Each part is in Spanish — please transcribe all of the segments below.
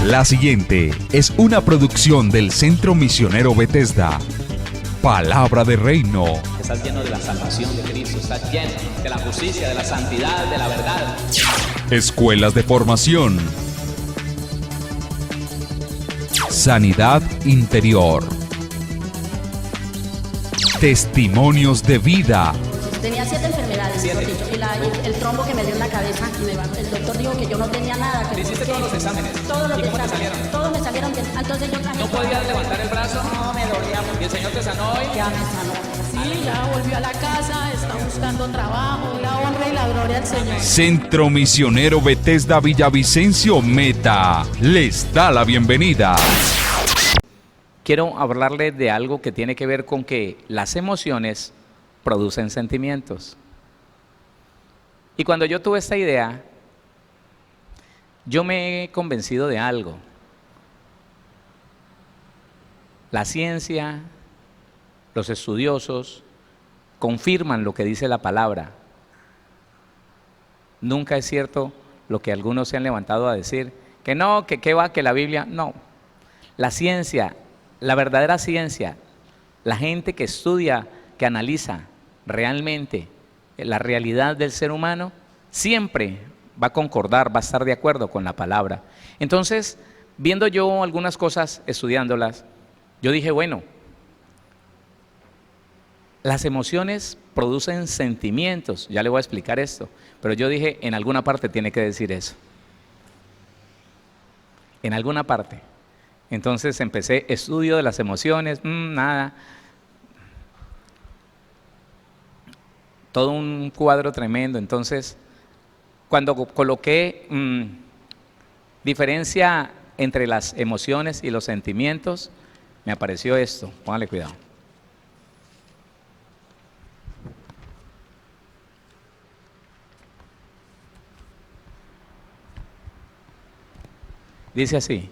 La siguiente es una producción del Centro Misionero Bethesda. Palabra de Reino. Estás lleno de la salvación de Cristo, estás lleno de la justicia, de la santidad, de la verdad. Escuelas de formación. Sanidad interior. Testimonios de vida. Tenía 7 enfermedades, mejor dicho, y el trombo que me dio en la cabeza, el doctor dijo que yo no tenía nada. ¿Le hiciste todos los exámenes? Todos los ¿Y cómo te exámenes, salieron? todos me salieron bien. Entonces yo ¿No podías levantar el brazo? No, me dolía mucho. ¿Y el Señor te sanó hoy? Ya me sanó. Sí, ya volvió a la casa, está buscando trabajo, la honra y la gloria al Señor. Centro Misionero Bethesda Villavicencio Meta les da la bienvenida. Quiero hablarle de algo que tiene que ver con que las emociones producen sentimientos. Y cuando yo tuve esta idea, yo me he convencido de algo. La ciencia, los estudiosos, confirman lo que dice la palabra. Nunca es cierto lo que algunos se han levantado a decir, que no, que qué va, que la Biblia, no. La ciencia, la verdadera ciencia, la gente que estudia, que analiza realmente la realidad del ser humano, siempre va a concordar, va a estar de acuerdo con la palabra. Entonces, viendo yo algunas cosas, estudiándolas, yo dije, bueno, las emociones producen sentimientos, ya le voy a explicar esto, pero yo dije, en alguna parte tiene que decir eso. En alguna parte. Entonces empecé estudio de las emociones, nada. Todo un cuadro tremendo. Entonces, cuando coloqué diferencia entre las emociones y los sentimientos, me apareció esto. Póngale cuidado. Dice así: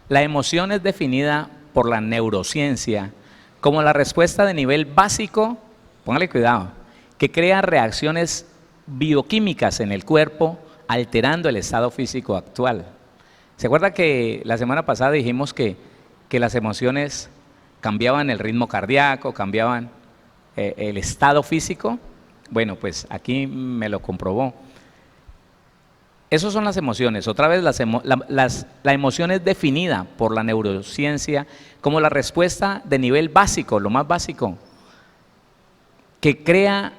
la emoción es definida por la neurociencia como la respuesta de nivel básico, póngale cuidado, que crea reacciones bioquímicas en el cuerpo, alterando el estado físico actual. ¿Se acuerda que la semana pasada dijimos que las emociones cambiaban el ritmo cardíaco, cambiaban el estado físico? Bueno, pues aquí me lo comprobó. Esas son las emociones. Otra vez, la emoción es definida por la neurociencia como la respuesta de nivel básico, lo más básico, que crea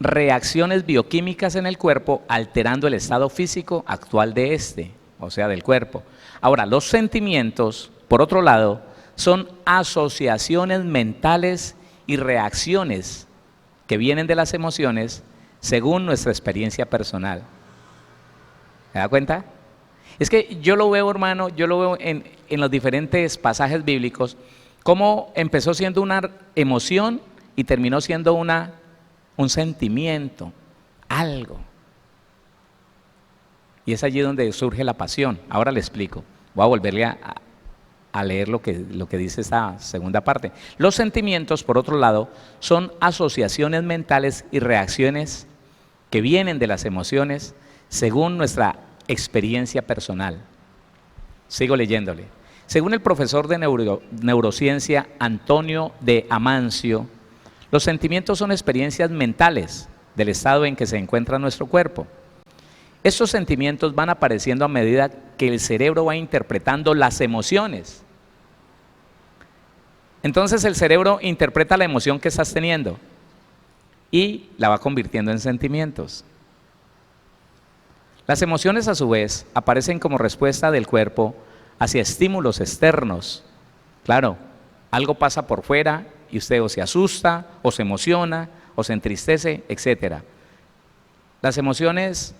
reacciones bioquímicas en el cuerpo, alterando el estado físico actual de este, o sea, del cuerpo. Ahora, los sentimientos, por otro lado, son asociaciones mentales y reacciones que vienen de las emociones según nuestra experiencia personal. ¿Se da cuenta? Es que yo lo veo, hermano, yo lo veo en los diferentes pasajes bíblicos, cómo empezó siendo una emoción y terminó siendo un sentimiento, algo. Y es allí donde surge la pasión. Ahora le explico. Voy a volverle a leer lo que dice esta segunda parte. Los sentimientos, por otro lado, son asociaciones mentales y reacciones que vienen de las emociones según nuestra experiencia personal. Sigo leyéndole. Según el profesor de neurociencia Antonio de Amancio, los sentimientos son experiencias mentales del estado en que se encuentra nuestro cuerpo. Estos sentimientos van apareciendo a medida que el cerebro va interpretando las emociones. Entonces el cerebro interpreta la emoción que estás teniendo y la va convirtiendo en sentimientos. Las emociones, a su vez, aparecen como respuesta del cuerpo hacia estímulos externos. Claro, algo pasa por fuera y usted o se asusta, o se emociona, o se entristece, etc. Las emociones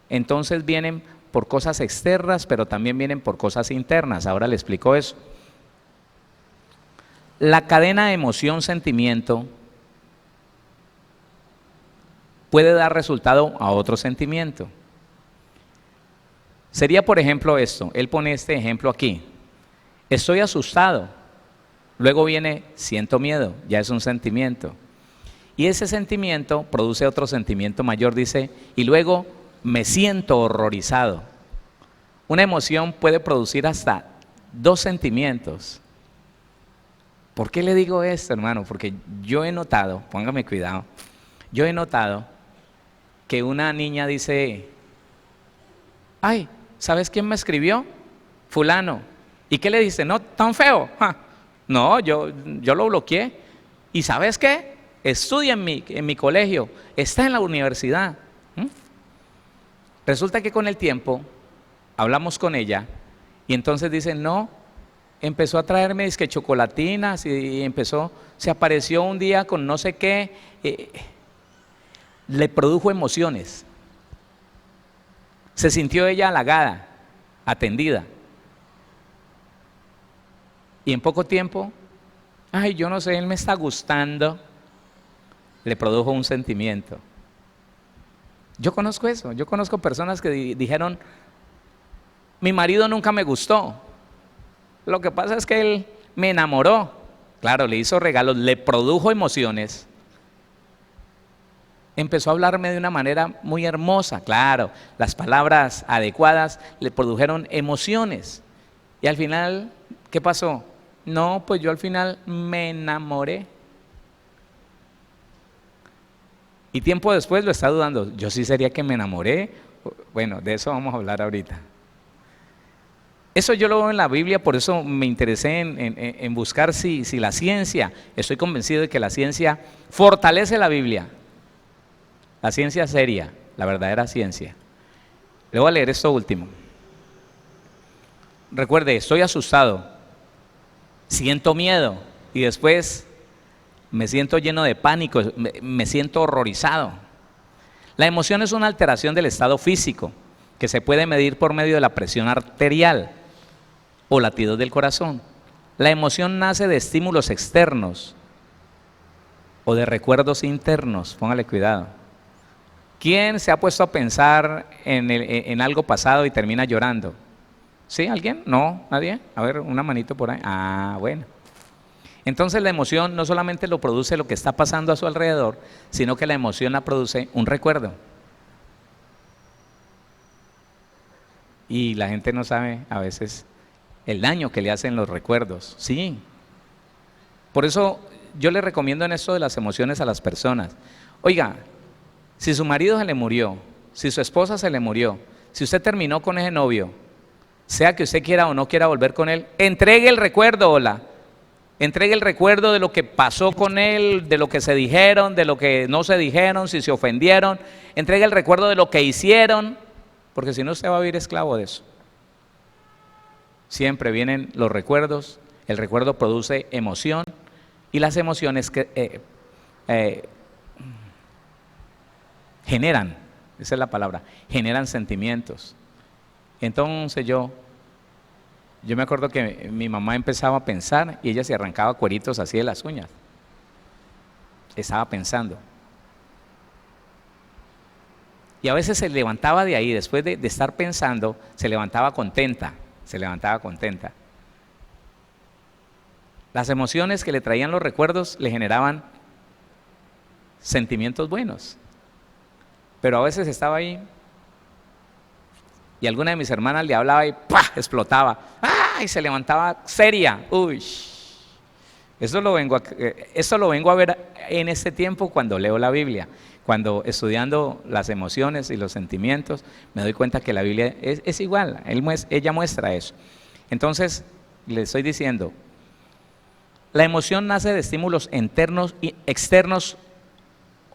entonces vienen por cosas externas, pero también vienen por cosas internas. Ahora le explico eso. La cadena emoción-sentimiento puede dar resultado a otro sentimiento. Sería, por ejemplo, esto. Él pone este ejemplo aquí. Estoy asustado. Luego viene, siento miedo. Ya es un sentimiento. Y ese sentimiento produce otro sentimiento mayor, dice, y luego me siento horrorizado. Una emoción puede producir hasta 2 sentimientos. ¿Por qué le digo esto, hermano? Porque yo he notado, póngame cuidado, yo he notado que una niña dice, ay, ¿sabes quién me escribió? Fulano. ¿Y qué le dice? No, tan feo. Ja. No, yo lo bloqueé. ¿Y sabes qué? Estudia en mi colegio, está en la universidad. Resulta que con el tiempo hablamos con ella y entonces dice, no, empezó a traerme dizque chocolatinas y se apareció un día con no sé qué, le produjo emociones. Se sintió ella halagada, atendida. Y en poco tiempo, ay, yo no sé, él me está gustando, le produjo un sentimiento. Yo conozco eso, yo conozco personas que dijeron, mi marido nunca me gustó, lo que pasa es que él me enamoró. Claro, le hizo regalos, le produjo emociones. Empezó a hablarme de una manera muy hermosa, claro, las palabras adecuadas le produjeron emociones. Y al final, ¿qué pasó? No, pues yo al final me enamoré. Y tiempo después lo está dudando, ¿yo sí sería que me enamoré? Bueno, de eso vamos a hablar ahorita. Eso yo lo veo en la Biblia, por eso me interesé en buscar si la ciencia, estoy convencido de que la ciencia fortalece la Biblia. La ciencia seria, la verdadera ciencia. Le voy a leer esto último. Recuerde, estoy asustado, siento miedo y después me siento lleno de pánico, me siento horrorizado. La emoción es una alteración del estado físico que se puede medir por medio de la presión arterial o latidos del corazón. La emoción nace de estímulos externos o de recuerdos internos, póngale cuidado. ¿Quién se ha puesto a pensar en algo pasado y termina llorando? ¿Sí? ¿Alguien? ¿No? ¿Nadie? A ver, una manito por ahí. Ah, bueno. Entonces la emoción no solamente lo produce lo que está pasando a su alrededor, sino que la emoción la produce un recuerdo. Y la gente no sabe a veces el daño que le hacen los recuerdos. Sí. Por eso yo le recomiendo en esto de las emociones a las personas. Oiga, si su marido se le murió, si su esposa se le murió, si usted terminó con ese novio, sea que usted quiera o no quiera volver con él, entregue el recuerdo, hola. Entregue el recuerdo de lo que pasó con él, de lo que se dijeron, de lo que no se dijeron, si se ofendieron. Entregue el recuerdo de lo que hicieron, porque si no usted va a vivir esclavo de eso. Siempre vienen los recuerdos, el recuerdo produce emoción y las emociones generan, esa es la palabra, generan sentimientos. Entonces yo me acuerdo que mi mamá empezaba a pensar y ella se arrancaba cueritos así de las uñas. Estaba pensando. Y a veces se levantaba de ahí, después de estar pensando, se levantaba contenta, Las emociones que le traían los recuerdos le generaban sentimientos buenos. Pero a veces estaba ahí y alguna de mis hermanas le hablaba y ¡pah!, explotaba. ¡Ah! Y se levantaba seria. Uy. Esto lo vengo a ver en este tiempo cuando leo la Biblia. Cuando estudiando las emociones y los sentimientos, me doy cuenta que la Biblia es igual. Ella muestra eso. Entonces, le estoy diciendo, la emoción nace de estímulos internos y externos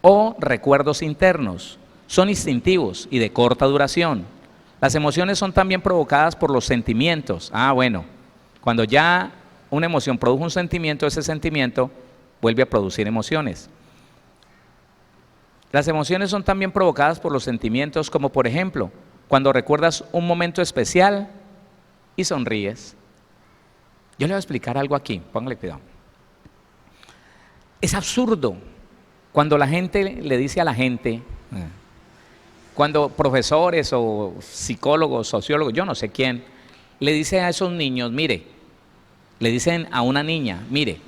o recuerdos internos. Son instintivos y de corta duración. Las emociones son también provocadas por los sentimientos. Bueno, cuando ya una emoción produjo un sentimiento, ese sentimiento vuelve a producir emociones. Las emociones son también provocadas por los sentimientos, como por ejemplo, cuando recuerdas un momento especial y sonríes. Yo le voy a explicar algo aquí, póngale cuidado. Es absurdo cuando la gente le dice a la gente, cuando profesores o psicólogos, sociólogos, yo no sé quién, le dice a esos niños, mire, le dicen a una niña, mire,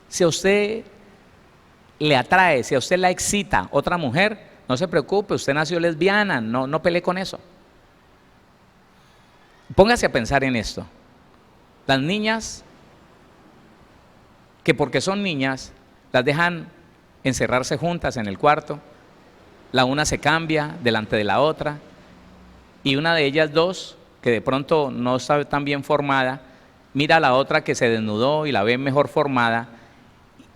si a usted le atrae, si a usted la excita otra mujer, no se preocupe, usted nació lesbiana, no pelee con eso. Póngase a pensar en esto. Las niñas, que porque son niñas, las dejan encerrarse juntas en el cuarto, la una se cambia delante de la otra, y una de ellas dos, que de pronto no está tan bien formada, mira a la otra que se desnudó y la ve mejor formada.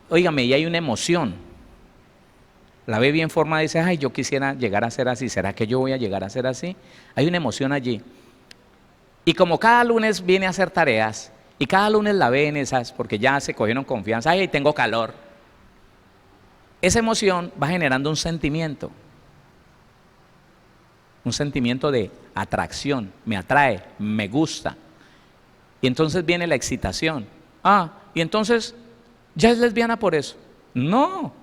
Óigame, y hay una emoción. La ve bien formada y dice, ay, yo quisiera llegar a ser así, ¿será que yo voy a llegar a ser así? Hay una emoción allí. Y como cada lunes viene a hacer tareas, y cada lunes la ve en esas, porque ya se cogieron confianza, ay, tengo calor. Esa emoción va generando un sentimiento de atracción, me atrae, me gusta. Y entonces viene la excitación. Ah, y entonces, ¿ya es lesbiana por eso? No.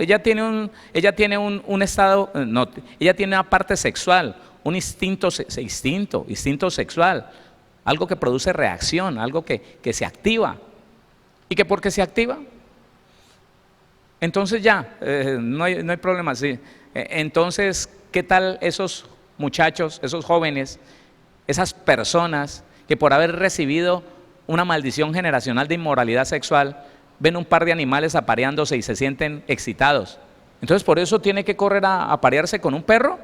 Ella tiene un estado, no, ella tiene una parte sexual, un instinto sexual, algo que produce reacción, algo que se activa. ¿Y que por qué se activa? Entonces ya, no hay problema. Sí. Entonces, ¿qué tal esos muchachos, esos jóvenes, esas personas que por haber recibido una maldición generacional de inmoralidad sexual, ven un par de animales apareándose y se sienten excitados? Entonces, ¿por eso tiene que correr a aparearse con un perro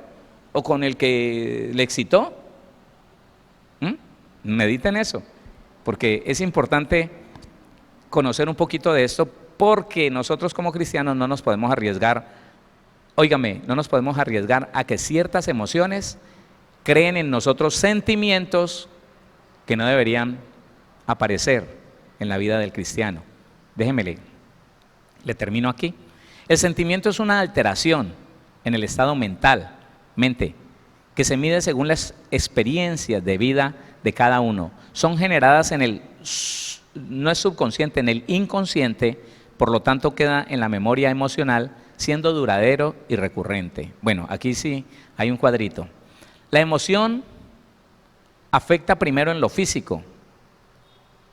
o con el que le excitó? Mediten eso, porque es importante conocer un poquito de esto, porque nosotros como cristianos no nos podemos arriesgar, óigame, no nos podemos arriesgar a que ciertas emociones creen en nosotros sentimientos que no deberían aparecer en la vida del cristiano. Déjeme le termino aquí. El sentimiento es una alteración en el estado mente, que se mide según las experiencias de vida de cada uno. Son generadas no es subconsciente, en el inconsciente, por lo tanto queda en la memoria emocional, siendo duradero y recurrente. Bueno, aquí sí hay un cuadrito. La emoción afecta primero en lo físico.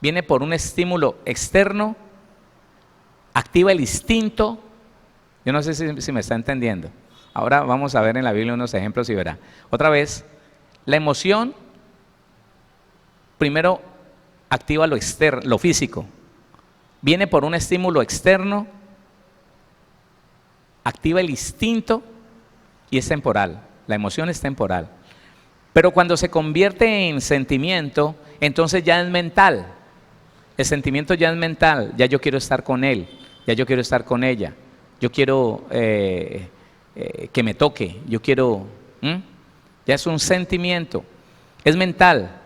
Viene por un estímulo externo, activa el instinto. Yo no sé si me está entendiendo. Ahora vamos a ver en la Biblia unos ejemplos y verá. Otra vez, la emoción primero activa lo externo, lo físico. Viene por un estímulo externo, activa el instinto y es temporal. La emoción es temporal. Pero cuando se convierte en sentimiento, entonces ya es mental. El sentimiento ya es mental. Ya yo quiero estar con él, ya yo quiero estar con ella. Yo quiero que me toque, yo quiero. Ya es un sentimiento. Es mental.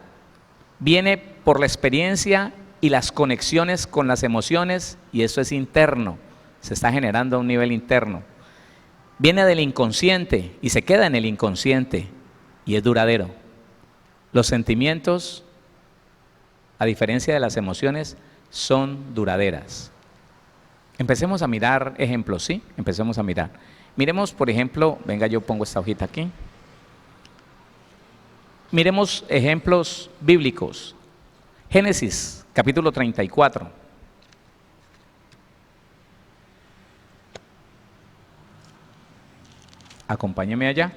Viene por la experiencia y las conexiones con las emociones, y eso es interno, se está generando a un nivel interno. Viene del inconsciente y se queda en el inconsciente y es duradero. Los sentimientos, a diferencia de las emociones, son duraderas. Empecemos a mirar ejemplos, ¿sí? Empecemos a mirar. Miremos, por ejemplo, venga, yo pongo esta hojita aquí. Miremos ejemplos bíblicos. Génesis, capítulo 34. Acompáñeme allá.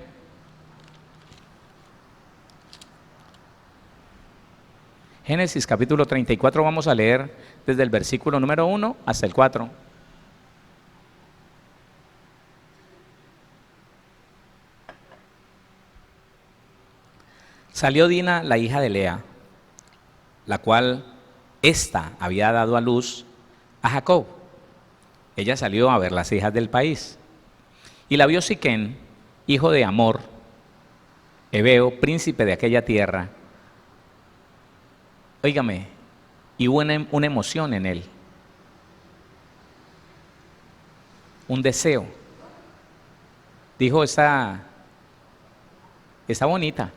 Génesis, capítulo 34, vamos a leer desde el versículo número 1 hasta el 4. Salió Dina, la hija de Lea, la cual ésta había dado a luz a Jacob. Ella salió a ver las hijas del país. Y la vio Siquén, hijo de Amor, heveo, príncipe de aquella tierra. Óigame, y hubo una emoción en él, un deseo. Dijo, está bonita,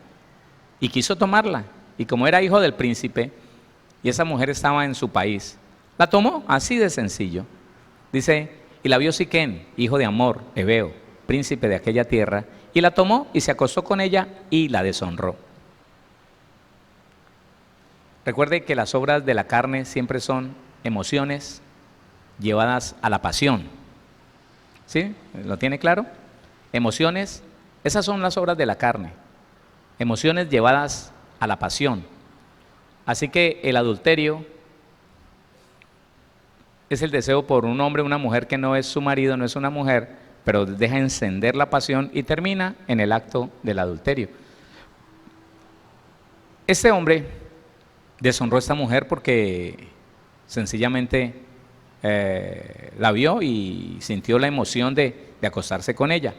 y quiso tomarla. Y como era hijo del príncipe, y esa mujer estaba en su país, la tomó, así de sencillo. Dice, y la vio Siquén, hijo de Amor, heveo, príncipe de aquella tierra, y la tomó y se acostó con ella y la deshonró. Recuerde que las obras de la carne siempre son emociones llevadas a la pasión. ¿Sí? ¿Lo tiene claro? Emociones, esas son las obras de la carne. Emociones llevadas a la pasión. Así que el adulterio es el deseo por un hombre o una mujer que no es su marido, no es una mujer, pero deja encender la pasión y termina en el acto del adulterio. Este hombre deshonró a esta mujer porque sencillamente la vio y sintió la emoción de acostarse con ella.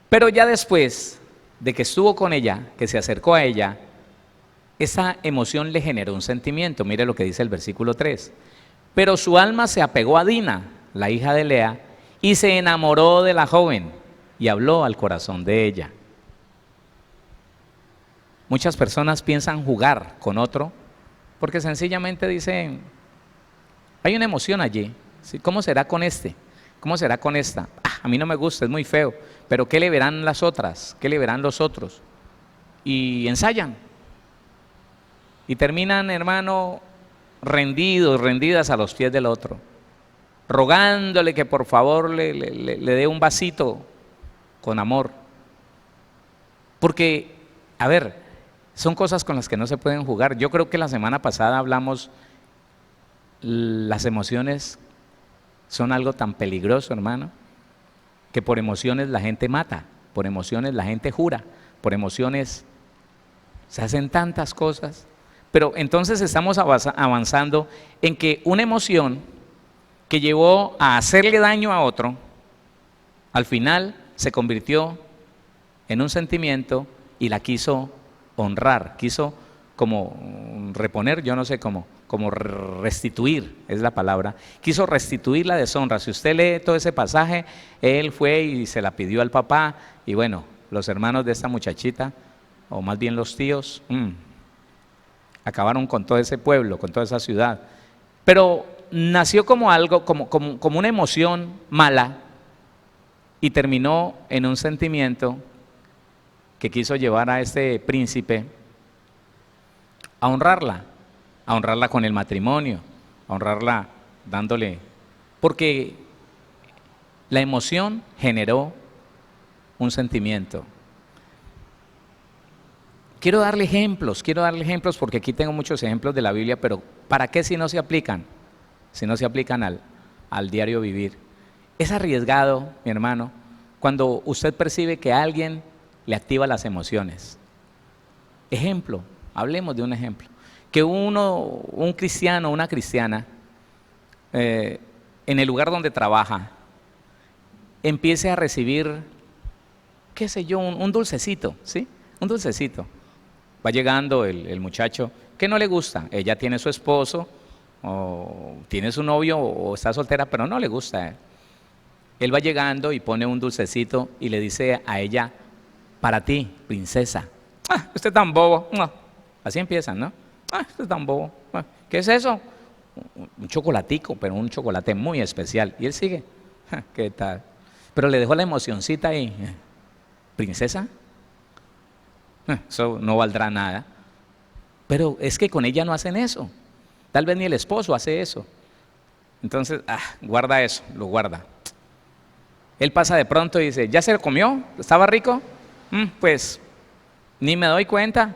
Pero ya después de que estuvo con ella, que se acercó a ella, esa emoción le generó un sentimiento. Mire lo que dice el versículo 3. Pero su alma se apegó a Dina, la hija de Lea, y se enamoró de la joven y habló al corazón de ella. Muchas personas piensan jugar con otro porque sencillamente dicen, hay una emoción allí, ¿sí? ¿Cómo será con este? ¿Cómo será con esta? A mí no me gusta, es muy feo, pero ¿qué le verán las otras? ¿Qué le verán los otros? Y ensayan. Y terminan, hermano, rendidas a los pies del otro, rogándole que por favor le dé un vasito con amor. Porque, a ver, son cosas con las que no se pueden jugar. Yo creo que la semana pasada hablamos, las emociones son algo tan peligroso, hermano, que por emociones la gente mata, por emociones la gente jura, por emociones se hacen tantas cosas. Pero entonces estamos avanzando en que una emoción que llevó a hacerle daño a otro, al final se convirtió en un sentimiento y la quiso honrar, quiso como reponer, yo no sé cómo, como restituir, es la palabra, quiso restituir la deshonra. Si usted lee todo ese pasaje, él fue y se la pidió al papá, y bueno, los hermanos de esta muchachita, o más bien los tíos, acabaron con todo ese pueblo, con toda esa ciudad. Pero nació como algo, como una emoción mala, y terminó en un sentimiento que quiso llevar a este príncipe a honrarla con el matrimonio, a honrarla dándole, porque la emoción generó un sentimiento. Quiero darle ejemplos porque aquí tengo muchos ejemplos de la Biblia, pero ¿para qué si no se aplican? Si no se aplican al diario vivir. Es arriesgado, mi hermano, cuando usted percibe que alguien le activa las emociones. Ejemplo, hablemos de un ejemplo. Que un cristiano o una cristiana, en el lugar donde trabaja, empiece a recibir, qué sé yo, un dulcecito, ¿sí? Un dulcecito. Va llegando el muchacho que no le gusta, ella tiene su esposo, o tiene su novio, o está soltera, pero no le gusta. Él va llegando y pone un dulcecito y le dice a ella, para ti, princesa. Usted es tan bobo. Así empiezan, ¿no? Usted es tan bobo. ¿Qué es eso? Un chocolatico, pero un chocolate muy especial. Y él sigue. ¿Qué tal? Pero le dejó la emocioncita ahí. ¿Princesa? Eso no valdrá nada. Pero es que con ella no hacen eso. Tal vez ni el esposo hace eso. Entonces, guarda eso, lo guarda. Él pasa de pronto y dice, ¿ya se lo comió? ¿Estaba rico? Pues ni me doy cuenta.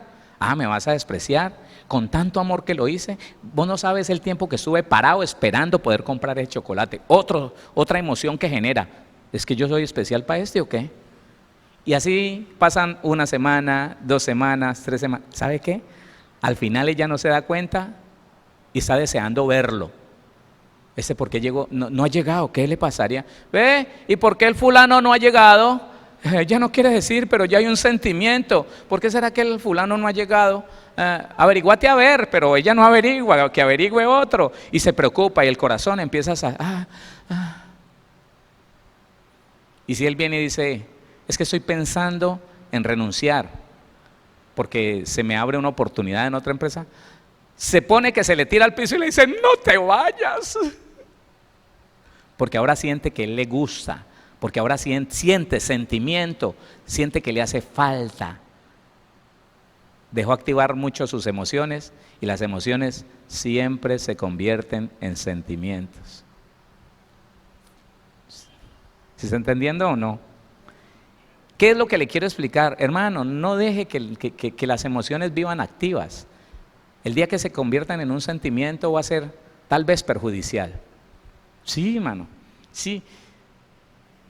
Me vas a despreciar con tanto amor que lo hice. Vos no sabes el tiempo que estuve parado esperando poder comprar el chocolate. Otra emoción que genera, ¿es que yo soy especial para este o qué? Y así pasan una semana, 2 semanas, 3 semanas. ¿Sabe qué? Al final ella no se da cuenta y está deseando verlo. ¿Por qué llegó? No ha llegado, ¿qué le pasaría? ¿Y por qué el fulano no ha llegado? Ella no quiere decir, pero ya hay un sentimiento. ¿Por qué será que el fulano no ha llegado? Averiguate a ver, pero ella no averigua, que averigüe otro. Y se preocupa y el corazón empieza a... Y si él viene y dice, es que estoy pensando en renunciar, porque se me abre una oportunidad en otra empresa, se pone que se le tira al piso y le dice, no te vayas. Porque ahora siente que él le gusta, porque ahora siente sentimiento, siente que le hace falta. Dejó activar mucho sus emociones y las emociones siempre se convierten en sentimientos. ¿Se está entendiendo o no? ¿Qué es lo que le quiero explicar? Hermano, no deje que las emociones vivan activas. El día que se conviertan en un sentimiento va a ser tal vez perjudicial. Sí, hermano, sí.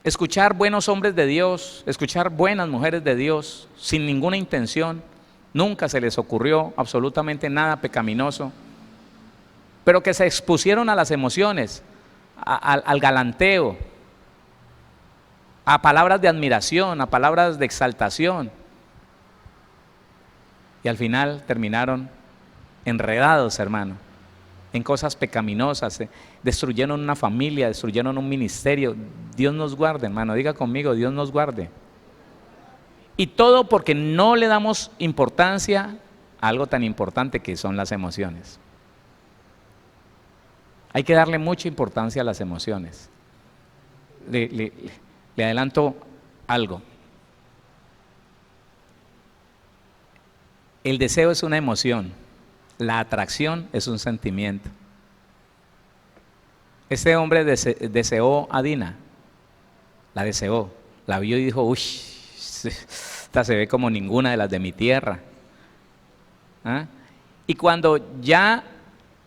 Escuchar buenos hombres de Dios, escuchar buenas mujeres de Dios, sin ninguna intención, nunca se les ocurrió absolutamente nada pecaminoso, pero que se expusieron a las emociones, al galanteo, a palabras de admiración, a palabras de exaltación, y al final terminaron enredados, hermano, en cosas pecaminosas, destruyeron una familia, destruyeron un ministerio. Dios nos guarde, hermano, diga conmigo, Dios nos guarde. Y todo porque no le damos importancia a algo tan importante que son las emociones. Hay que darle mucha importancia a las emociones. Le adelanto algo. El deseo es una emoción, la atracción es un sentimiento. Este hombre deseó a Dina, la deseó, la vio y dijo, uy, esta se ve como ninguna de las de mi tierra. ¿Ah? Y cuando ya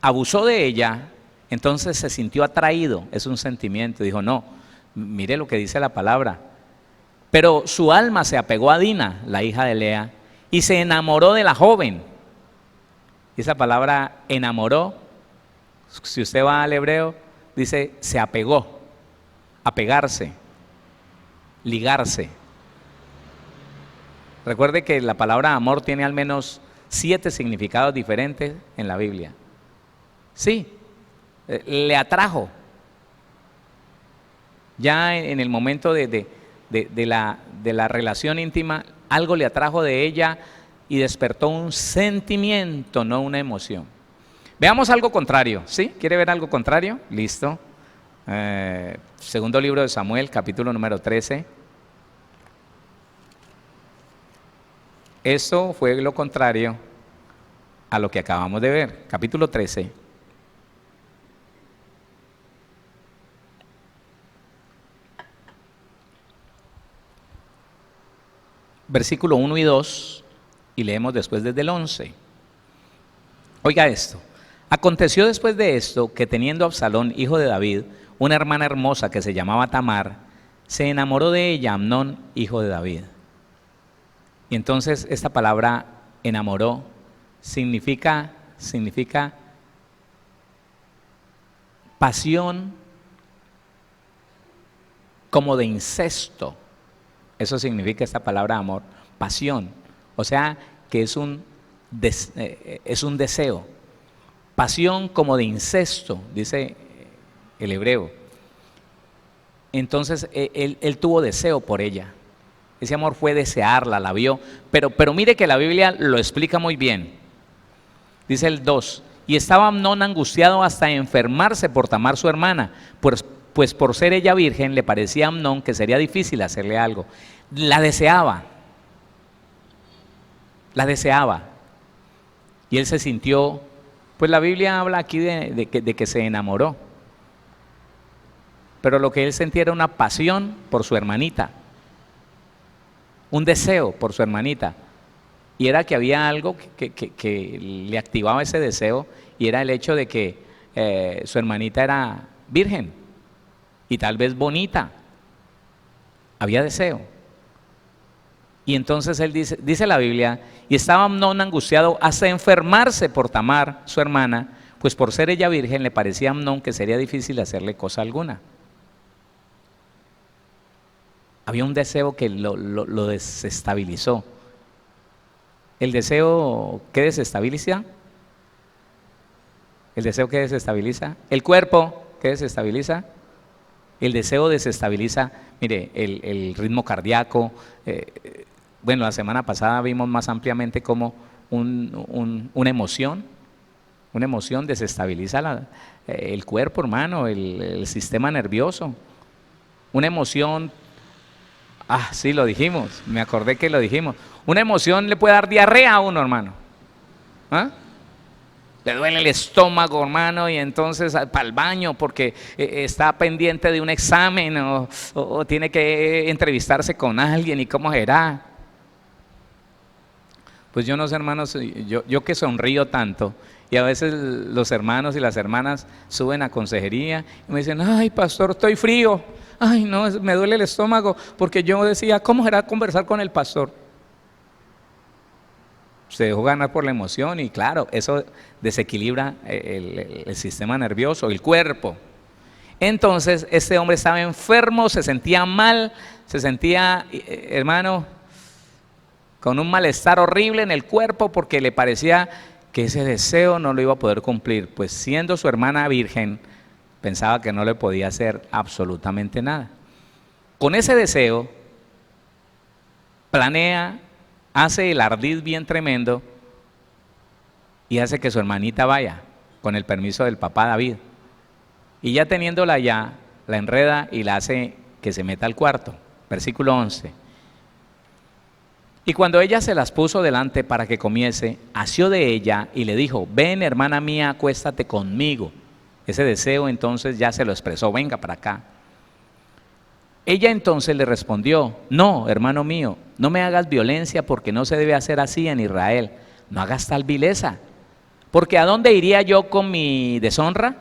abusó de ella, entonces se sintió atraído, es un sentimiento, dijo, no, mire lo que dice la palabra. Pero su alma se apegó a Dina, la hija de Lea, y se enamoró de la joven. Y esa palabra enamoró, si usted va al hebreo, dice se apegó, apegarse, ligarse. Recuerde que la palabra amor tiene al menos 7 significados diferentes en la Biblia. Sí, le atrajo. Ya en el momento de la relación íntima, algo le atrajo de ella y despertó un sentimiento, no una emoción. Veamos algo contrario, ¿sí? ¿Quiere ver algo contrario? Listo. Segundo libro de Samuel, capítulo número 13. Eso fue lo contrario a lo que acabamos de ver. Capítulo 13. Versículo 1 y 2, y leemos después desde el 11. Oiga esto. Aconteció después de esto que teniendo Absalón, hijo de David, una hermana hermosa que se llamaba Tamar, se enamoró de ella Amnón, hijo de David. Y entonces esta palabra enamoró significa pasión como de incesto. Eso significa esta palabra amor, pasión. O sea que es un deseo. Pasión como de incesto, dice el hebreo. Entonces él tuvo deseo por ella. Ese amor fue desearla, la vio. Pero mire que la Biblia lo explica muy bien. Dice el 2. Y estaba Amnón angustiado hasta enfermarse por Tamar su hermana, pues por ser ella virgen le parecía a Amnón que sería difícil hacerle algo. La deseaba. La deseaba. Y él se sintió, pues la Biblia habla aquí de que se enamoró. Pero lo que él sentía era una pasión por su hermanita. Un deseo por su hermanita. Y era que había algo que le activaba ese deseo, y era el hecho de que su hermanita era virgen y tal vez bonita. Había deseo. Y entonces él dice la Biblia, y estaba Amnón angustiado hasta enfermarse por Tamar, su hermana, pues por ser ella virgen le parecía a Amnón que sería difícil hacerle cosa alguna. Había un deseo que lo desestabilizó. ¿El deseo qué desestabiliza? ¿El deseo qué desestabiliza? ¿El cuerpo qué desestabiliza? El deseo desestabiliza, mire, el ritmo cardíaco. Bueno, la semana pasada vimos más ampliamente cómo una emoción desestabiliza el cuerpo, hermano, el sistema nervioso. Una emoción, sí, lo dijimos, me acordé que lo dijimos. Una emoción le puede dar diarrea a uno, hermano. ¿Ah? le duele el estómago, hermano, y entonces para el baño porque está pendiente de un examen o tiene que entrevistarse con alguien y cómo será. Pues yo no sé, hermanos, yo que sonrío tanto, y a veces los hermanos y las hermanas suben a consejería y me dicen, ay, pastor, estoy frío, ay, no, me duele el estómago, porque yo decía, ¿cómo será conversar con el pastor? Se dejó ganar por la emoción y claro, eso desequilibra el sistema nervioso, el cuerpo. Entonces, este hombre estaba enfermo, se sentía mal, se sentía, hermano, con un malestar horrible en el cuerpo porque le parecía que ese deseo no lo iba a poder cumplir, pues siendo su hermana virgen, pensaba que no le podía hacer absolutamente nada. Con ese deseo, planea, hace el ardid bien tremendo y hace que su hermanita vaya, con el permiso del papá David. Y ya teniéndola allá, la enreda y la hace que se meta al cuarto. Versículo 11. Y cuando ella se las puso delante para que comiese, asió de ella y le dijo, ven hermana mía, acuéstate conmigo. Ese deseo entonces ya se lo expresó, venga para acá. Ella entonces le respondió, no, hermano mío, no me hagas violencia porque no se debe hacer así en Israel. No hagas tal vileza, porque ¿a dónde iría yo con mi deshonra?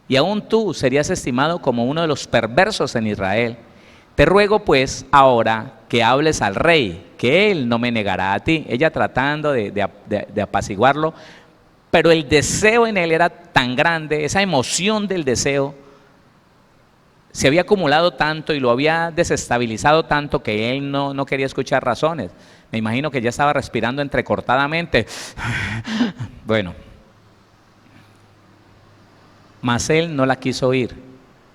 Y aún tú serías estimado como uno de los perversos en Israel. Te ruego pues ahora que hables al rey, que él no me negará a ti. Ella tratando de apaciguarlo, pero el deseo en él era tan grande, esa emoción del deseo se había acumulado tanto y lo había desestabilizado tanto que él no quería escuchar razones. Me imagino que ya estaba respirando entrecortadamente. Bueno, mas él no la quiso oír,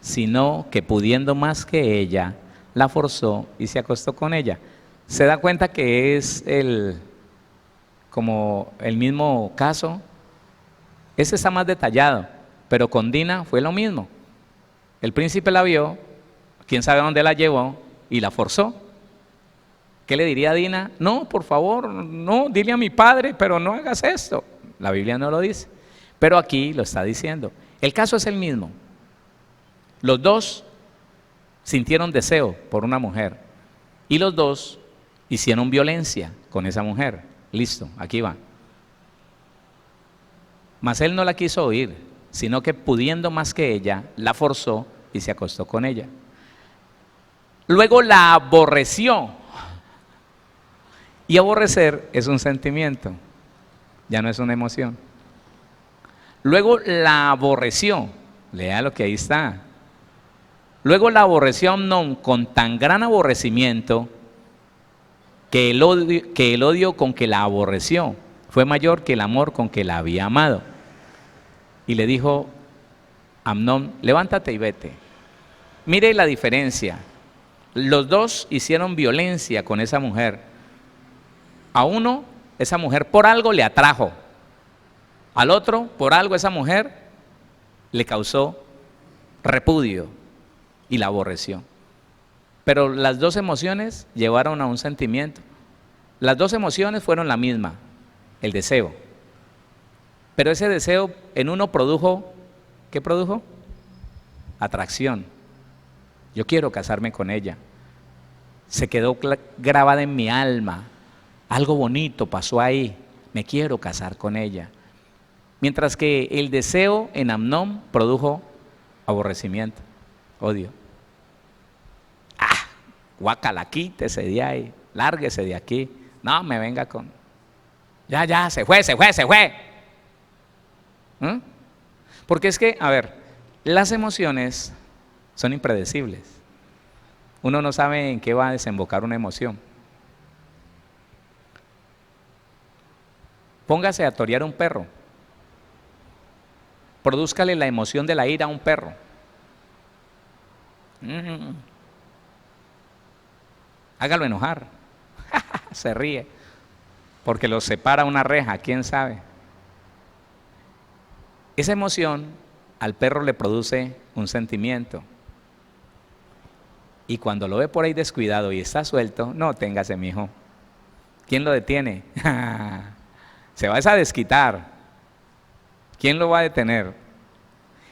sino que pudiendo más que ella, la forzó y se acostó con ella. Se da cuenta que es como el mismo caso. Ese está más detallado, pero con Dina fue lo mismo. El príncipe la vio, quién sabe dónde la llevó y la forzó. ¿Qué le diría a Dina? No, por favor, no, dile a mi padre, pero no hagas esto. La Biblia no lo dice, pero aquí lo está diciendo. El caso es el mismo. Los dos sintieron deseo por una mujer y los dos hicieron violencia con esa mujer. Listo, aquí va. Mas él no la quiso oír, sino que pudiendo más que ella, la forzó y se acostó con ella. Luego la aborreció. Y aborrecer es un sentimiento, ya no es una emoción. Luego la aborreció, lea lo que ahí está. Luego la aborreció a Amnón con tan gran aborrecimiento que el odio con que la aborreció fue mayor que el amor con que la había amado. Y le dijo Amnón, levántate y vete. Mire la diferencia. Los dos hicieron violencia con esa mujer. A uno, esa mujer por algo le atrajo. Al otro, por algo esa mujer le causó repudio y la aborreció. Pero las dos emociones llevaron a un sentimiento. Las dos emociones fueron la misma, el deseo. Pero ese deseo en uno produjo, ¿qué produjo? Atracción. Yo quiero casarme con ella. Se quedó grabada en mi alma. Algo bonito pasó ahí. Me quiero casar con ella. Mientras que el deseo en Amnón produjo aborrecimiento, odio. Guácala, quítese de ahí, lárguese de aquí. No, me venga con... Ya, se fue. Porque es que, a ver, las emociones son impredecibles. Uno no sabe en qué va a desembocar una emoción. Póngase a torear un perro. Produzcale la emoción de la ira a un perro. Hágalo enojar. Se ríe. Porque lo separa una reja, quién sabe. Esa emoción al perro le produce un sentimiento. Y cuando lo ve por ahí descuidado y está suelto, no, téngase, mijo. ¿Quién lo detiene? Se va a desquitar. ¿Quién lo va a detener?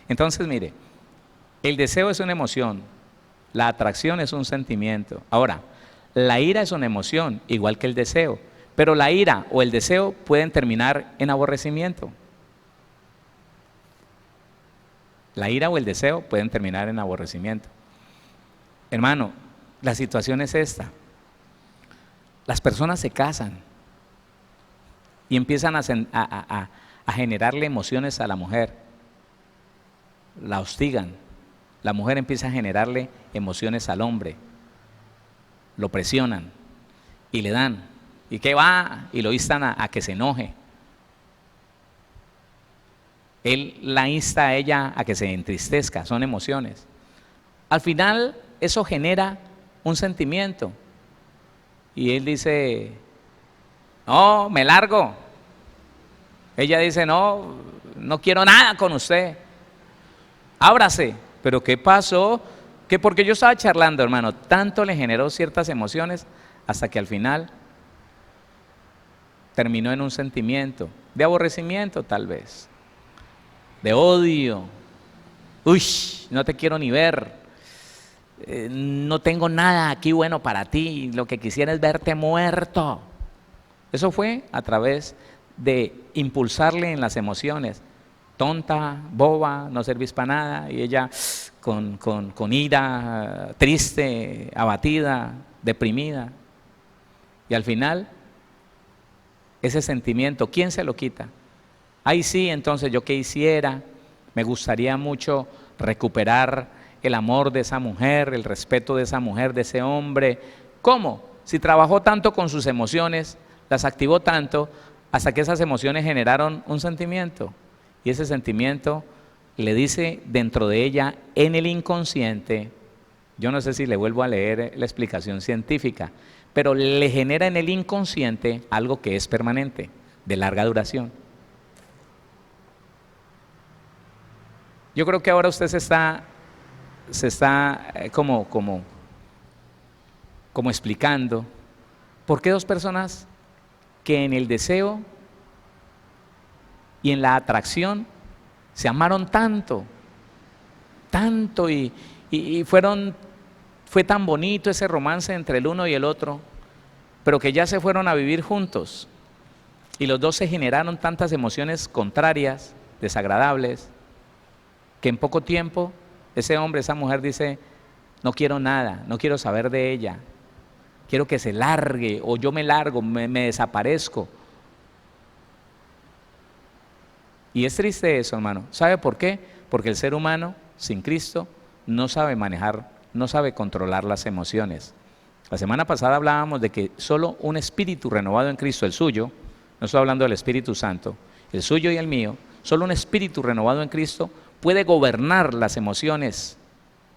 Entonces, mire, el deseo es una emoción, la atracción es un sentimiento. Ahora, la ira es una emoción, igual que el deseo, pero la ira o el deseo pueden terminar en aborrecimiento. La ira o el deseo pueden terminar en aborrecimiento. Hermano, la situación es esta. Las personas se casan y empiezan a generarle emociones a la mujer. La hostigan. La mujer empieza a generarle emociones al hombre. Lo presionan y le dan. ¿Y qué va? Y lo instan a que se enoje. Él la insta a ella a que se entristezca, son emociones. Al final eso genera un sentimiento. Y él dice, no, me largo. Ella dice, no, no quiero nada con usted. Ábrase. ¿Pero qué pasó? Que porque yo estaba charlando, hermano, tanto le generó ciertas emociones hasta que al final terminó en un sentimiento de aborrecimiento tal vez, de odio. Uy, no te quiero ni ver, no tengo nada aquí bueno para ti, lo que quisiera es verte muerto. Eso fue a través de impulsarle en las emociones. Tonta, boba, no servís para nada, y ella con ira, triste, abatida, deprimida. Y al final, ese sentimiento, ¿quién se lo quita? Ay, sí, entonces yo qué hiciera, me gustaría mucho recuperar el amor de esa mujer, el respeto de esa mujer, de ese hombre. ¿Cómo? Si trabajó tanto con sus emociones, las activó tanto, hasta que esas emociones generaron un sentimiento. Y ese sentimiento le dice dentro de ella, en el inconsciente, yo no sé si le vuelvo a leer la explicación científica, pero le genera en el inconsciente algo que es permanente, de larga duración. Yo creo que ahora usted se está como explicando por qué dos personas que en el deseo y en la atracción se amaron tanto y fue tan bonito ese romance entre el uno y el otro, pero que ya se fueron a vivir juntos y los dos se generaron tantas emociones contrarias, desagradables, que en poco tiempo ese hombre, esa mujer dice, no quiero nada, no quiero saber de ella, quiero que se largue o yo me largo, me desaparezco. Y es triste eso, hermano. ¿Sabe por qué? Porque el ser humano sin Cristo no sabe manejar, no sabe controlar las emociones. La semana pasada hablábamos de que solo un espíritu renovado en Cristo, el suyo, no estoy hablando del Espíritu Santo, el suyo y el mío, solo un espíritu renovado en Cristo puede gobernar las emociones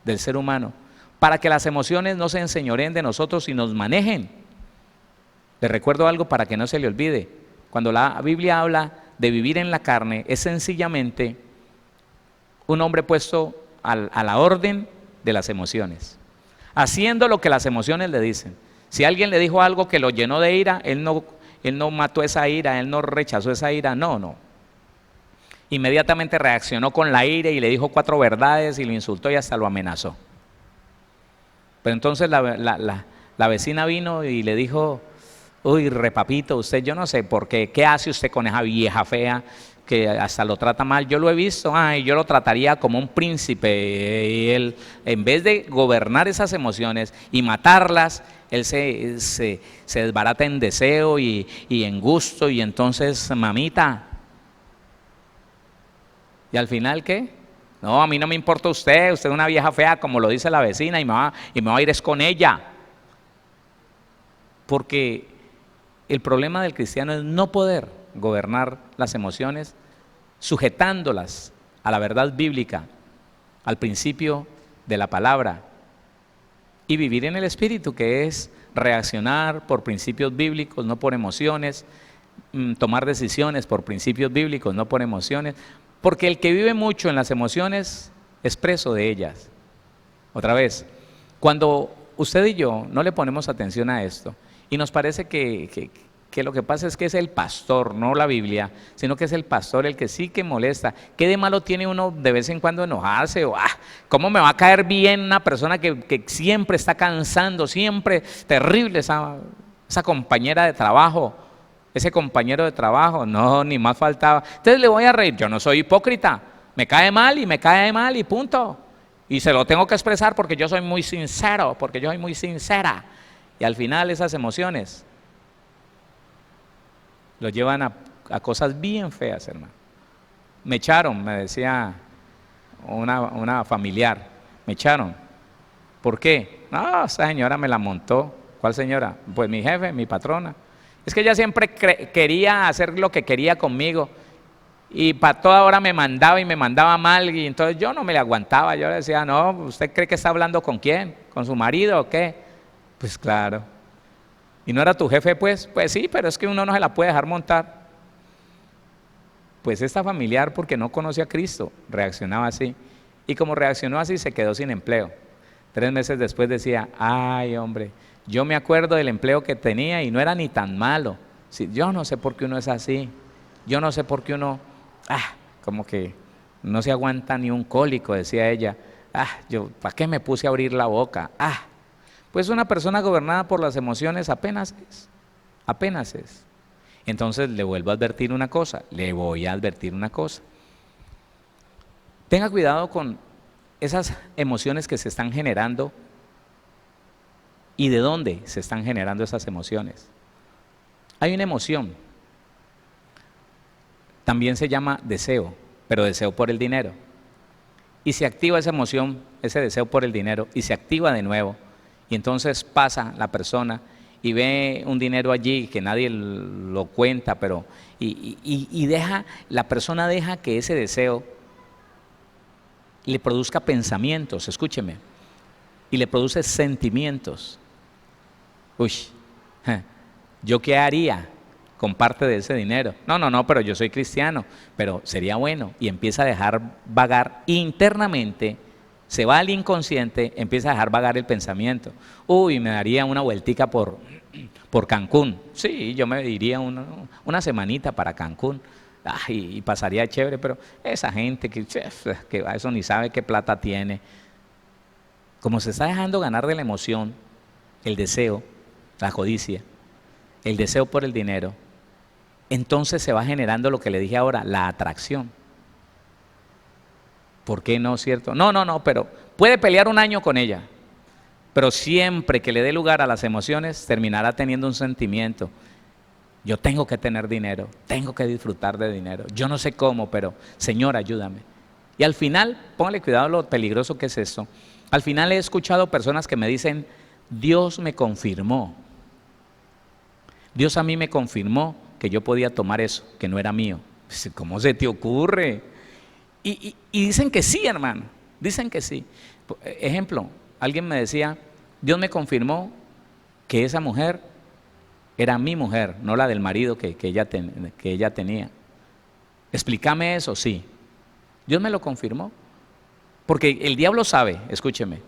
del ser humano para que las emociones no se enseñoreen de nosotros y nos manejen. Les recuerdo algo para que no se le olvide. Cuando la Biblia habla de vivir en la carne, es sencillamente un hombre puesto a la orden de las emociones, haciendo lo que las emociones le dicen. Si alguien le dijo algo que lo llenó de ira, él no mató esa ira, él no rechazó esa ira, no. Inmediatamente reaccionó con la ira y le dijo 4 verdades y lo insultó y hasta lo amenazó. Pero entonces la vecina vino y le dijo, uy, repapito, usted yo no sé por qué, ¿qué hace usted con esa vieja fea que hasta lo trata mal? Yo lo he visto, yo lo trataría como un príncipe. Y él, en vez de gobernar esas emociones y matarlas, él se desbarata en deseo y en gusto, y entonces, mamita. ¿Y al final qué? No, a mí no me importa usted es una vieja fea, como lo dice la vecina, y me va a ir es con ella. Porque el problema del cristiano es no poder gobernar las emociones, sujetándolas a la verdad bíblica, al principio de la palabra, y vivir en el Espíritu, que es reaccionar por principios bíblicos, no por emociones, tomar decisiones por principios bíblicos, no por emociones, porque el que vive mucho en las emociones es preso de ellas. Otra vez, cuando usted y yo no le ponemos atención a esto, y nos parece que que lo que pasa es que es el pastor, no la Biblia, sino que es el pastor el que sí que molesta. ¿Qué de malo tiene uno de vez en cuando enojarse? O, ¿cómo me va a caer bien una persona que siempre está cansando, siempre terrible esa compañera de trabajo, ese compañero de trabajo? No, ni más faltaba. Entonces le voy a reír, yo no soy hipócrita, me cae mal y punto. Y se lo tengo que expresar porque yo soy muy sincero, porque yo soy muy sincera. Y al final esas emociones lo llevan a cosas bien feas, hermano. Me echaron, me decía una familiar, me echaron. ¿Por qué? No, esa señora me la montó. ¿Cuál señora? Pues mi jefe, mi patrona. Es que ella siempre quería hacer lo que quería conmigo y para toda hora me mandaba y me mandaba mal, y entonces yo no me le aguantaba. Yo le decía, no, ¿usted cree que está hablando con quién? ¿Con su marido o qué? Pues claro. ¿Y no era tu jefe, pues? Pues sí, pero es que uno no se la puede dejar montar. Pues esta familiar, porque no conocía a Cristo, reaccionaba así. Y como reaccionó así, se quedó sin empleo. 3 meses después decía, ay hombre, yo me acuerdo del empleo que tenía y no era ni tan malo. Sí, yo no sé por qué uno es así. Yo no sé por qué uno, como que no se aguanta ni un cólico, decía ella. Yo, ¿para qué me puse a abrir la boca? Pues una persona gobernada por las emociones apenas es. Entonces le vuelvo a advertir una cosa, le voy a advertir una cosa. Tenga cuidado con esas emociones que se están generando y de dónde se están generando esas emociones. Hay una emoción, también se llama deseo, pero deseo por el dinero. Y se activa esa emoción, ese deseo por el dinero, y se activa de nuevo. Y entonces pasa la persona y ve un dinero allí que nadie lo cuenta, pero la persona deja que ese deseo le produzca pensamientos, escúcheme, y le produce sentimientos. ¿Yo qué haría con parte de ese dinero? No, pero yo soy cristiano, pero sería bueno. Y empieza a dejar vagar internamente. Se va al inconsciente, empieza a dejar vagar el pensamiento. Me daría una vueltica por Cancún. Sí, yo me iría una semanita para Cancún. Y pasaría chévere, pero esa gente que a eso ni sabe qué plata tiene. Como se está dejando ganar de la emoción, el deseo, la codicia, el deseo por el dinero, entonces se va generando lo que le dije ahora, la atracción. ¿Por qué no, cierto? No, pero puede pelear un año con ella, pero siempre que le dé lugar a las emociones, terminará teniendo un sentimiento. Yo tengo que tener dinero, tengo que disfrutar de dinero. Yo no sé cómo, pero Señor, ayúdame. Y al final, póngale cuidado lo peligroso que es esto. Al final he escuchado personas que me dicen, Dios me confirmó. Dios a mí me confirmó que yo podía tomar eso, que no era mío. ¿Cómo se te ocurre? Y dicen que sí, hermano, dicen que sí. Ejemplo, alguien me decía, Dios me confirmó que esa mujer era mi mujer, no la del marido que ella tenía. Explícame eso, sí. Dios me lo confirmó. Porque el diablo sabe, escúcheme,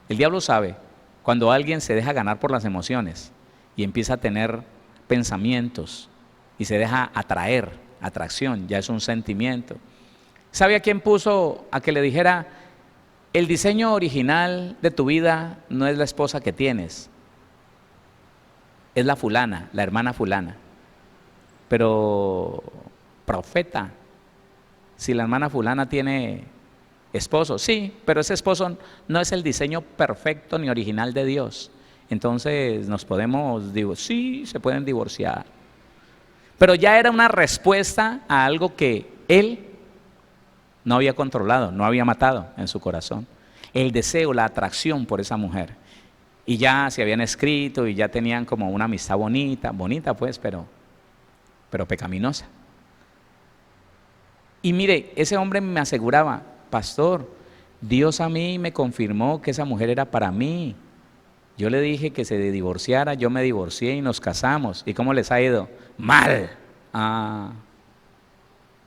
el diablo sabe cuando alguien se deja ganar por las emociones y empieza a tener pensamientos y se deja atraer, atracción, ya es un sentimiento. ¿Sabe a quién puso a que le dijera, el diseño original de tu vida no es la esposa que tienes, es la fulana, la hermana fulana? Pero, profeta, si la hermana fulana tiene esposo, sí, pero ese esposo no es el diseño perfecto ni original de Dios. Entonces nos podemos divorciar, sí, se pueden divorciar. Pero ya era una respuesta a algo que él no había controlado, no había matado en su corazón. El deseo, la atracción por esa mujer. Y ya se habían escrito y ya tenían como una amistad bonita pues, pero pecaminosa. Y mire, ese hombre me aseguraba, pastor, Dios a mí me confirmó que esa mujer era para mí. Yo le dije que se divorciara, yo me divorcié y nos casamos. ¿Y cómo les ha ido? Mal.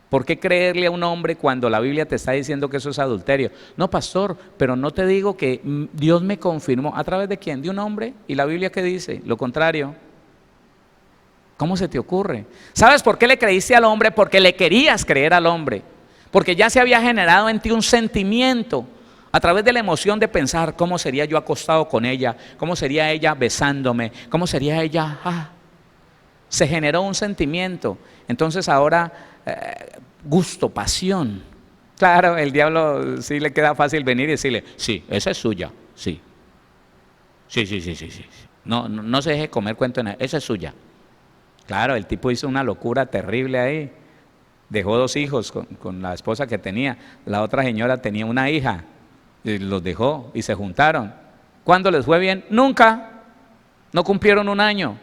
¿Por qué creerle a un hombre cuando la Biblia te está diciendo que eso es adulterio? No, pastor, pero no te digo que Dios me confirmó. ¿A través de quién? ¿De un hombre? ¿Y la Biblia qué dice? Lo contrario. ¿Cómo se te ocurre? ¿Sabes por qué le creíste al hombre? Porque le querías creer al hombre. Porque ya se había generado en ti un sentimiento a través de la emoción de pensar cómo sería yo acostado con ella, cómo sería ella besándome, cómo sería ella. Se generó un sentimiento. Entonces ahora gusto, pasión. Claro, el diablo sí le queda fácil venir y decirle, sí, esa es suya, sí. Sí. No se deje comer cuento en esa es suya. Claro, el tipo hizo una locura terrible ahí. Dejó 2 hijos con la esposa que tenía. La otra señora tenía una hija. Y los dejó y se juntaron. ¿Cuándo les fue bien? Nunca. No cumplieron 1 año.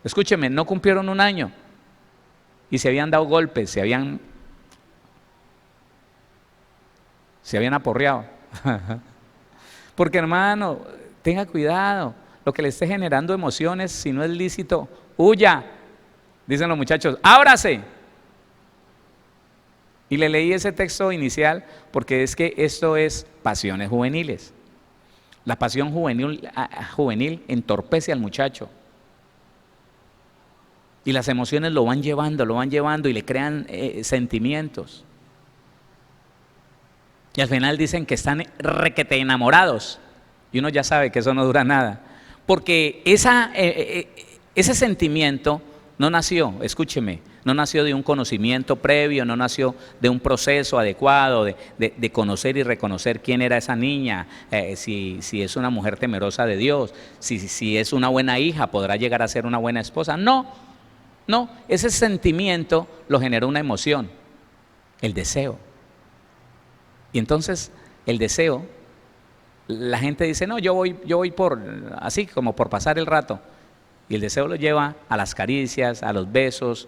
Escúcheme, no cumplieron 1 año. Y se habían dado golpes, se habían aporreado. Porque hermano, tenga cuidado. Lo que le esté generando emociones, si no es lícito, huya. Dicen los muchachos, ábrase. Y le leí ese texto inicial porque es que esto es pasiones juveniles. La pasión juvenil entorpece al muchacho. Y las emociones lo van llevando y le crean sentimientos. Y al final dicen que están requete enamorados. Y uno ya sabe que eso no dura nada. Porque ese sentimiento no nació, escúcheme, no nació de un conocimiento previo, no nació de un proceso adecuado de conocer y reconocer quién era esa niña, si es una mujer temerosa de Dios, si es una buena hija, podrá llegar a ser una buena esposa. No, ese sentimiento lo generó una emoción, el deseo. Y entonces el deseo, la gente dice, no, yo voy por, así como por pasar el rato. Y el deseo lo lleva a las caricias, a los besos,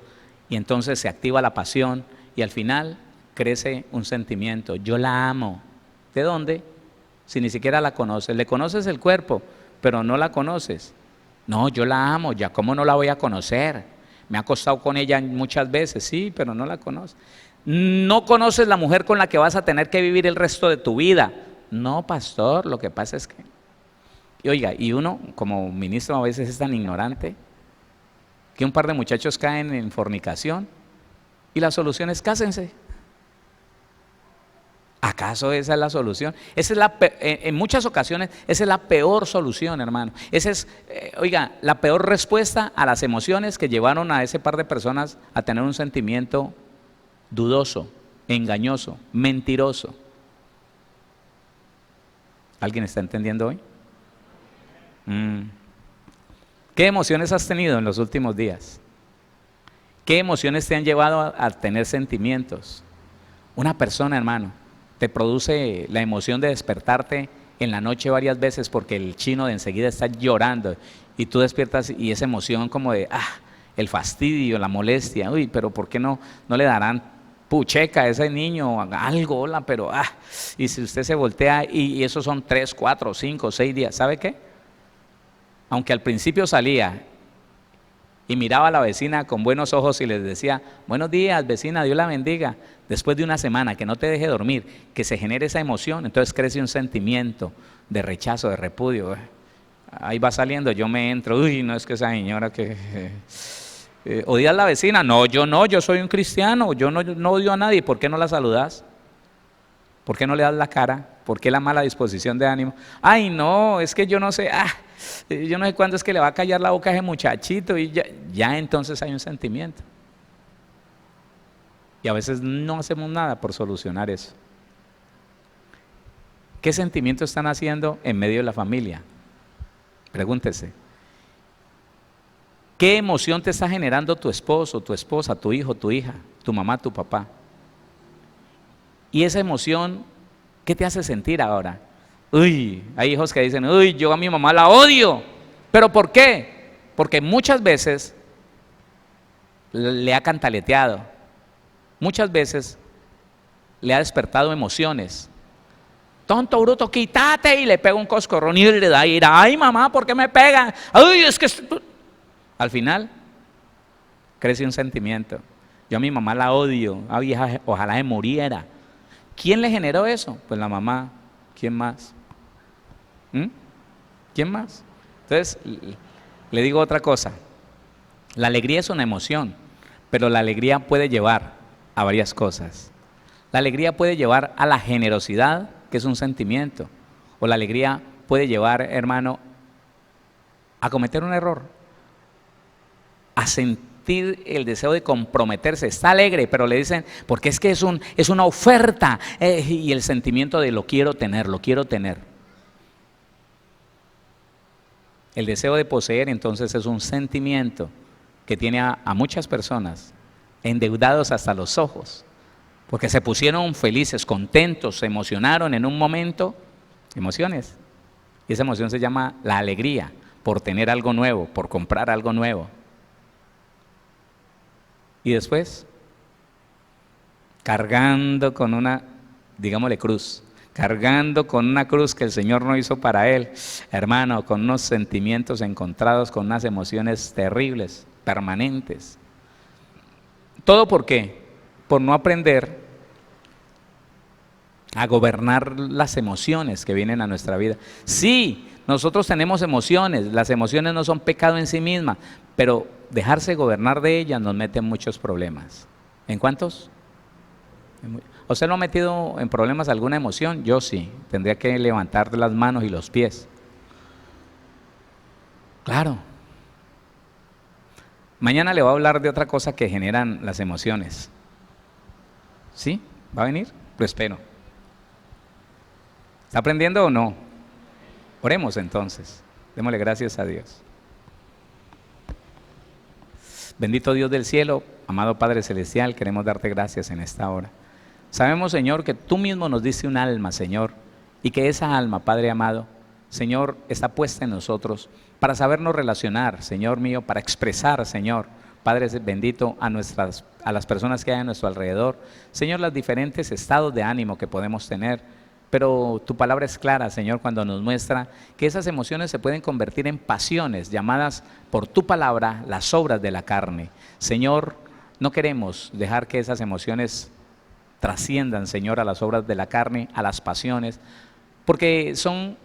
y entonces se activa la pasión y al final crece un sentimiento. Yo la amo. ¿De dónde? Si ni siquiera la conoces. Le conoces el cuerpo, pero no la conoces. No, yo la amo, ya cómo no la voy a conocer. Me he acostado con ella muchas veces, sí, pero no la conoces. No conoces la mujer con la que vas a tener que vivir el resto de tu vida. No, pastor, lo que pasa es que... Y oiga, y uno como ministro a veces es tan ignorante que un par de muchachos caen en fornicación y la solución es cásense. ¿Acaso esa es la solución? Esa es en muchas ocasiones esa es la peor solución, hermano. Esa es, oiga, la peor respuesta a las emociones que llevaron a ese par de personas a tener un sentimiento dudoso, engañoso, mentiroso. ¿Alguien está entendiendo hoy? ¿Qué emociones has tenido en los últimos días? ¿Qué emociones te han llevado a tener sentimientos? Una persona, hermano, te produce la emoción de despertarte en la noche varias veces porque el chino de enseguida está llorando y tú despiertas y esa emoción como de, el fastidio, la molestia, uy, pero ¿por qué no le darán pucheca a ese niño, algo, pero y si usted se voltea y esos son 3, 4, 5, 6 días, ¿sabe qué? Aunque al principio salía y miraba a la vecina con buenos ojos y les decía, buenos días vecina, Dios la bendiga, después de una semana que no te deje dormir, que se genere esa emoción, entonces crece un sentimiento de rechazo, de repudio. Ahí va saliendo, yo me entro, uy, no es que esa señora que... ¿odias a la vecina? No, yo soy un cristiano, yo no odio a nadie. ¿Por qué no la saludas? ¿Por qué no le das la cara? ¿Por qué la mala disposición de ánimo? Ay, no, es que yo no sé, yo no sé cuándo es que le va a callar la boca a ese muchachito y ya entonces hay un sentimiento. Y a veces no hacemos nada por solucionar eso. ¿Qué sentimiento están haciendo en medio de la familia? Pregúntese. ¿Qué emoción te está generando tu esposo, tu esposa, tu hijo, tu hija, tu mamá, tu papá? Y esa emoción, ¿qué te hace sentir ahora? Uy, hay hijos que dicen, uy, yo a mi mamá la odio. ¿Pero por qué? Porque muchas veces le ha cantaleteado, muchas veces le ha despertado emociones. Tonto, bruto, quítate, y le pega un coscorrón y le da ira. Ay, mamá, ¿por qué me pegan? Ay, es que... Al final, crece un sentimiento. Yo a mi mamá la odio, vieja, ojalá se muriera. ¿Quién le generó eso? Pues la mamá. ¿Quién más? ¿Quién más? Entonces, le digo otra cosa. La alegría es una emoción, pero la alegría puede llevar a varias cosas. La alegría puede llevar a la generosidad, que es un sentimiento, o la alegría puede llevar, hermano, a cometer un error, a sentir el deseo de comprometerse. Está alegre, pero le dicen, porque es que es una oferta, y el sentimiento de lo quiero tener, lo quiero tener. El deseo de poseer entonces es un sentimiento que tiene a muchas personas endeudados hasta los ojos, porque se pusieron felices, contentos, se emocionaron en un momento, emociones, y esa emoción se llama la alegría, por tener algo nuevo, por comprar algo nuevo. Y después, cargando con una, digámosle, cruz, cargando con una cruz que el Señor no hizo para él, hermano, con unos sentimientos encontrados, con unas emociones terribles, permanentes. ¿Todo por qué? Por no aprender a gobernar las emociones que vienen a nuestra vida. Sí, nosotros tenemos emociones, las emociones no son pecado en sí mismas, pero dejarse gobernar de ellas nos mete en muchos problemas. ¿En cuántos? ¿Usted lo ha metido en problemas alguna emoción? Yo sí, tendría que levantar las manos y los pies. Claro. Mañana le voy a hablar de otra cosa que generan las emociones. ¿Sí? ¿Va a venir? Lo espero. ¿Está aprendiendo o no? Oremos entonces. Démosle gracias a Dios. Bendito Dios del cielo, amado Padre Celestial, queremos darte gracias en esta hora. Sabemos, Señor, que tú mismo nos diste un alma, Señor, y que esa alma, Padre amado, Señor, está puesta en nosotros para sabernos relacionar, Señor mío, para expresar, Señor, Padre bendito, a las personas que hay a nuestro alrededor, Señor, los diferentes estados de ánimo que podemos tener. Pero tu palabra es clara, Señor, cuando nos muestra que esas emociones se pueden convertir en pasiones llamadas por tu palabra las obras de la carne. Señor, no queremos dejar que esas emociones trasciendan, Señor, a las obras de la carne, a las pasiones, porque son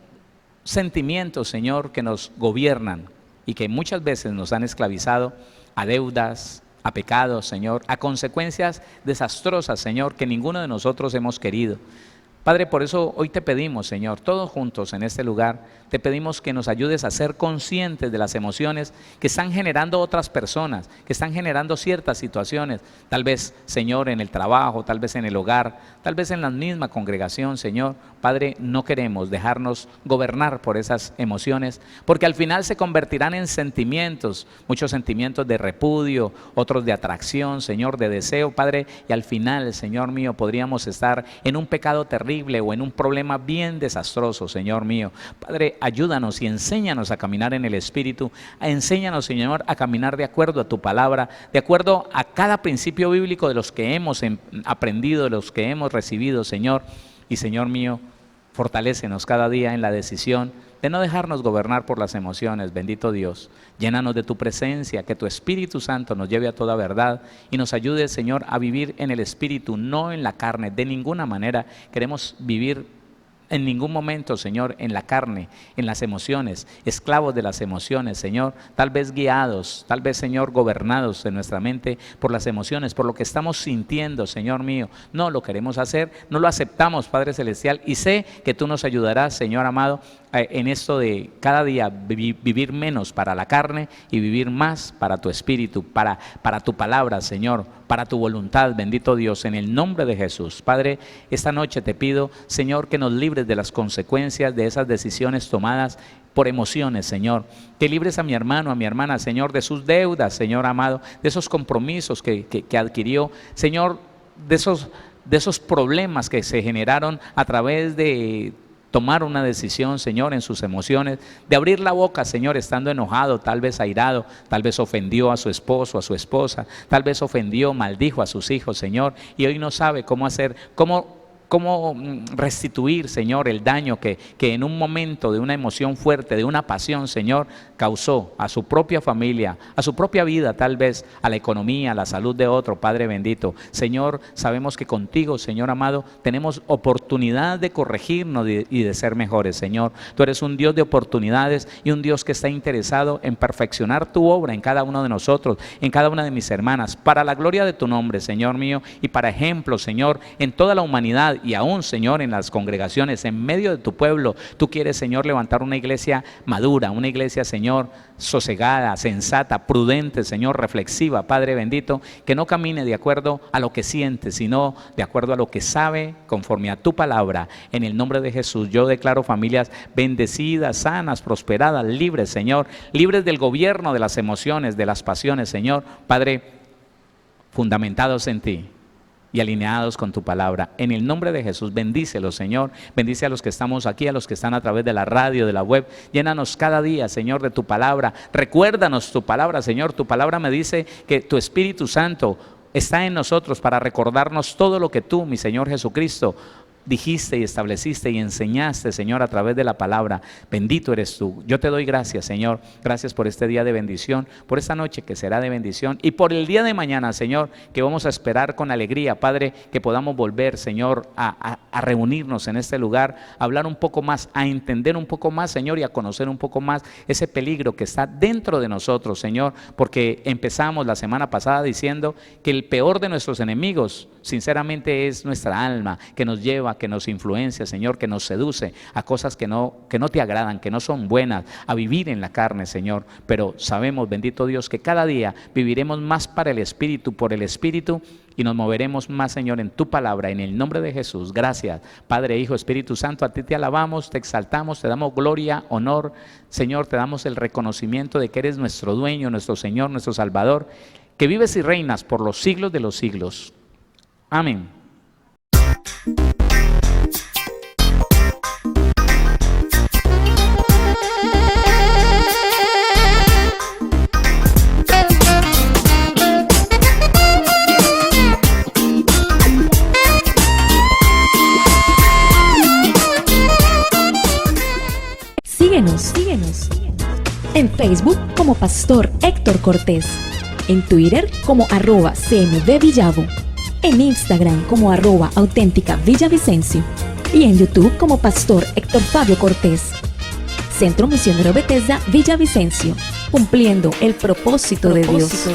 sentimientos, Señor, que nos gobiernan y que muchas veces nos han esclavizado a deudas, a pecados, Señor, a consecuencias desastrosas, Señor, que ninguno de nosotros hemos querido. Padre, por eso hoy te pedimos, Señor, todos juntos en este lugar, te pedimos que nos ayudes a ser conscientes de las emociones que están generando otras personas, que están generando ciertas situaciones, tal vez, Señor, en el trabajo, tal vez en el hogar, tal vez en la misma congregación, Señor. Padre, no queremos dejarnos gobernar por esas emociones, porque al final se convertirán en sentimientos, muchos sentimientos de repudio, otros de atracción, Señor, de deseo, Padre, y al final, Señor mío, podríamos estar en un pecado terrible o en un problema bien desastroso, Señor mío. Padre, ayúdanos y enséñanos a caminar en el Espíritu, enséñanos, Señor, a caminar de acuerdo a tu palabra, de acuerdo a cada principio bíblico de los que hemos aprendido, de los que hemos recibido, Señor. Y Señor mío, fortalécenos cada día en la decisión de no dejarnos gobernar por las emociones. Bendito Dios, llénanos de tu presencia, que tu Espíritu Santo nos lleve a toda verdad y nos ayude, Señor, a vivir en el Espíritu, no en la carne. De ninguna manera queremos vivir en ningún momento, Señor, en la carne, en las emociones, esclavos de las emociones, Señor, tal vez guiados, tal vez, Señor, gobernados en nuestra mente por las emociones, por lo que estamos sintiendo, Señor mío. No lo queremos hacer, no lo aceptamos, Padre Celestial, y sé que tú nos ayudarás, Señor amado, en esto de cada día vivir menos para la carne y vivir más para tu Espíritu, para tu palabra, Señor, para tu voluntad, bendito Dios, en el nombre de Jesús. Padre, esta noche te pido, Señor, que nos libres de las consecuencias de esas decisiones tomadas por emociones, Señor. Que libres a mi hermano, a mi hermana, Señor, de sus deudas, Señor amado, de esos compromisos que adquirió, Señor, de esos problemas que se generaron a través de tomar una decisión, Señor, en sus emociones, de abrir la boca, Señor, estando enojado, tal vez airado, tal vez ofendió a su esposo, a su esposa, tal vez ofendió, maldijo a sus hijos, Señor, y hoy no sabe cómo hacer, cómo restituir, Señor, el daño que en un momento de una emoción fuerte, de una pasión, Señor, causó a su propia familia, a su propia vida, tal vez a la economía, a la salud de otro, Padre bendito. Señor, sabemos que contigo, Señor amado, tenemos oportunidad de corregirnos y de ser mejores, Señor. Tú eres un Dios de oportunidades y un Dios que está interesado en perfeccionar tu obra en cada uno de nosotros, en cada una de mis hermanas, para la gloria de tu nombre, Señor mío, y para ejemplo, Señor, en toda la humanidad y aún, Señor, en las congregaciones, en medio de tu pueblo. Tú quieres, Señor, levantar una iglesia madura, una iglesia, Señor, sosegada, sensata, prudente, Señor, reflexiva, Padre bendito, que no camine de acuerdo a lo que siente, sino de acuerdo a lo que sabe, conforme a tu palabra. En el nombre de Jesús, yo declaro familias bendecidas, sanas, prosperadas, libres, Señor, libres del gobierno de las emociones, de las pasiones, Señor, Padre, fundamentados en ti y alineados con tu palabra. En el nombre de Jesús, bendícelos, Señor. Bendice a los que estamos aquí, a los que están a través de la radio, de la web. Llénanos cada día, Señor, de tu palabra. Recuérdanos tu palabra, Señor. Tu palabra me dice que tu Espíritu Santo está en nosotros para recordarnos todo lo que tú, mi Señor Jesucristo, dijiste y estableciste y enseñaste, Señor, a través de la palabra. Bendito eres tú. Yo te doy gracias, Señor. Gracias por este día de bendición, por esta noche que será de bendición y por el día de mañana, Señor, que vamos a esperar con alegría, Padre, que podamos volver, Señor, a reunirnos en este lugar, a hablar un poco más, a entender un poco más, Señor, y a conocer un poco más ese peligro que está dentro de nosotros, Señor, porque empezamos la semana pasada diciendo que el peor de nuestros enemigos, sinceramente, es nuestra alma, que nos lleva, que nos influencia, Señor, que nos seduce a cosas que no te agradan, que no son buenas, a vivir en la carne, Señor. Pero sabemos, bendito Dios, que cada día viviremos más para el Espíritu, por el Espíritu, y nos moveremos más, Señor, en tu palabra, en el nombre de Jesús. Gracias, Padre, Hijo, Espíritu Santo. A ti te alabamos, te exaltamos, te damos gloria, honor, Señor. Te damos el reconocimiento de que eres nuestro dueño, nuestro Señor, nuestro Salvador, que vives y reinas por los siglos de los siglos. Amén. Síguenos en Facebook como Pastor Héctor Cortés, en Twitter como @CMVVillavo, en Instagram como @auténtica Villavicencio y en YouTube como Pastor Héctor Fabio Cortés. Centro Misionero Bethesda Villavicencio, cumpliendo el propósito de Dios.